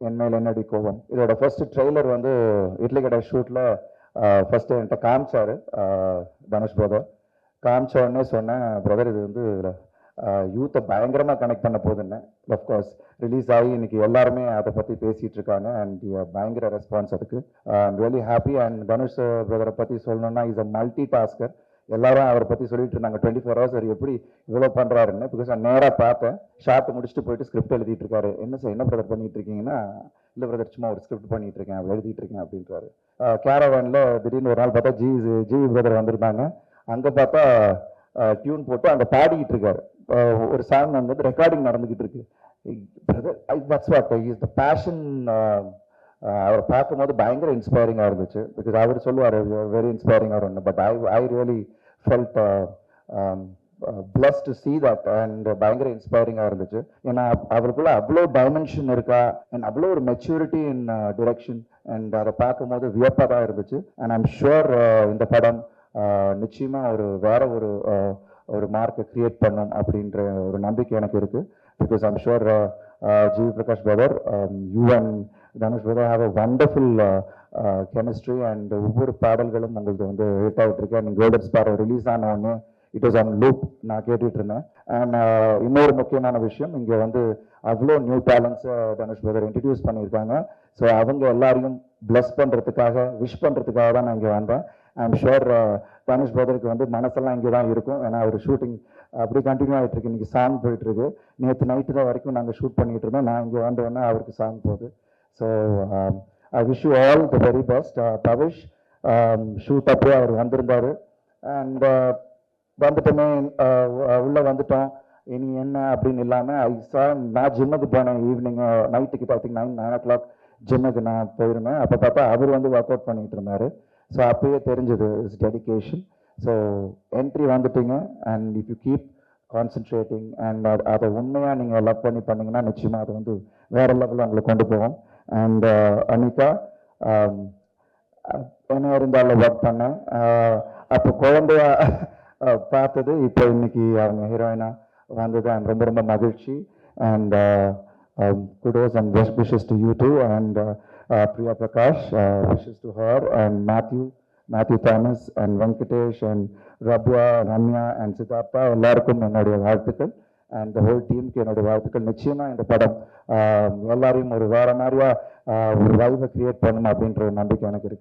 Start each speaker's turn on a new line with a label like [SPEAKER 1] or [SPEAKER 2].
[SPEAKER 1] என் மேல் என்னடி கோவம். இதோட ஃபர்ஸ்ட் ட்ரெய்லர் வந்து இட்லி கடை ஷூட்டில் ஃபர்ஸ்ட் என்கிட்ட காமிச்சாரு தனுஷ் பிரதர். காமிச்ச உடனே சொன்னேன், பிரதர் இது வந்து யூத்தை பயங்கரமாக கனெக்ட் பண்ண போகுதுன்னு. அஃப்கோர்ஸ் ரிலீஸ் ஆகி இன்னைக்கு எல்லாருமே அதை பற்றி பேசிகிட்டு இருக்காங்க அண்ட் பயங்கர ரெஸ்பான்ஸ் அதுக்கு. I'm really happy. And Dhanush பிரதரை பற்றி சொல்லணும்னா இஸ் அ மல்டி டாஸ்கர். எல்லாரும் அவரை பற்றி சொல்லிட்டு இருந்தாங்க 24 hours அவர் எப்படி இவ்வளோ பண்ணுறாருன்னு. பிகாஸ் நான் நேராக பார்த்தேன், ஷார்ட் முடிச்சுட்டு போயிட்டு ஸ்கிரிப்ட் எழுதிட்டு இருக்காரு. என்ன சார் என்ன பிரதர் பண்ணிட்டு இருக்கீங்கன்னா, இல்லை பிரதர் சும்மா ஒரு ஸ்கிரிப்ட் பண்ணிட்டு இருக்கேன், எழுதிட்டு இருக்கேன் அப்படின்றாரு. கேரவானில் திடீர்னு ஒரு நாள் பார்த்தா ஜிவி பிரதர் வந்திருந்தாங்க. அங்கே பார்த்தா டியூன் போட்டு அங்கே பாடிக்கிட்டு இருக்காரு. ஒரு சாங் வந்து ரெக்கார்டிங் நடந்துகிட்டு இருக்கு. Brother that's what is the passion. அவரை பார்க்கும்போது பயங்கர இன்ஸ்பைரிங்காக இருந்துச்சு. பிகாஸ் அவர் சொல்லுவார் வெரி இன்ஸ்பைரிங்காக ஒன்று. But I really felt blessed to see that and பயங்கர இன்ஸ்பைரிங்காக இருந்துச்சு. ஏன்னா அவருக்குள்ள அவ்வளோ டைமென்ஷன் இருக்கா அண்ட் அவ்வளோ ஒரு மெச்சூரிட்டி இன் டிரெக்ஷன் அண்ட் அதை பார்க்கும்போது வியப்பாக தான் இருந்துச்சு. அண்ட் ஐம் ஷுர் இந்த படம் நிச்சயமாக ஒரு வேற ஒரு மார்க்கை கிரியேட் பண்ணும் அப்படின்ற ஒரு நம்பிக்கை எனக்கு இருக்கு. Because I'm sure GV Prakash brother, you and Dhanush brother have a wonderful chemistry and ஒவ்வொரு பாடல்களும் உங்களுக்கு வந்து ஹிட் ஆகிட்டு இருக்கு. அண்ட் கோல்டன் ஸ்பாரோ ரிலீஸ் ஆன ஒன்று இட் வாஸ் ஆன் லூப் நான் கேட்டுட்டு இருந்தேன். அண்ட் இன்னொரு முக்கியமான விஷயம், இங்கே வந்து அவ்வளோ நியூ டேலண்ட்ஸை தனுஷ் பிரதர் இன்ட்ரடியூஸ் பண்ணியிருக்காங்க. ஸோ அவங்க எல்லாரையும் பிளஸ் பண்ணுறதுக்காக விஷ் பண்ணுறதுக்காக தான் நான் இங்கே வந்தேன். ஐம் ஷுர் தனுஷ் பிரதருக்கு வந்து மனசெல்லாம் இங்கே தான் இருக்கும். ஏன்னா அவர் ஷூட்டிங் அப்படி கண்டினியூ ஆகிட்டு இருக்கு. இன்றைக்கி சாங் போயிட்டு இருக்கு. நேற்று நைட்டு தான் வரைக்கும் நாங்கள் ஷூட் பண்ணிட்டு இருந்தோம். நான் இங்கே வந்தோடனே அவருக்கு சாங் போகுது. So I wish you all the very best. Pavish shoot அப்போ அவர் வந்திருந்தார். அண்ட் வந்துட்டோமே உள்ளே வந்துட்டோம் இனி என்ன அப்படின்னு இல்லாமல் நான் ஜிம்முக்கு போனேன். ஈவினிங் நைட்டுக்கு ஐ திங்க் 9 o'clock ஜிம்முக்கு நான் போயிருந்தேன். அப்போ பார்த்தா அவர் வந்து ஒர்க் அவுட் பண்ணிட்டு இருந்தார். ஸோ அப்பயே தெரிஞ்சது இஸ் டெடிக்கேஷன். ஸோ என்ட்ரி வந்துட்டீங்க and if you keep concentrating and அதை உண்மையாக நீங்கள் லவ் பண்ணிங்கன்னா நிச்சயமாக அது வந்து வேற லெவலில் உங்களை கொண்டு போகும். அண்ட் அனிகா என்ன இருந்தாலும் ஒர்க் பண்ணேன். அப்போ குழந்தையா பார்த்தது இப்போ இன்னைக்கு அவங்க ஹீரோயினா வந்தது அண்ட் ரொம்ப ரொம்ப மகிழ்ச்சி. And kudos and best wishes to you too. And Priya Prakash wishes to her and Mathew Thomas and Venkatesh and Ramya and Siddhartha எல்லாருக்கும் என்னுடைய வாழ்த்துக்கள். அண்ட் த ஹோல் டீமுக்கு என்னுடைய வாழ்த்துக்கள். நிச்சயமாக இந்த படம் எல்லாரையும் ஒரு வேற மாதிரியா ஒரு வைவை கிரியேட் பண்ணணும் அப்படின்ற நம்பிக்கை எனக்கு இருக்கு.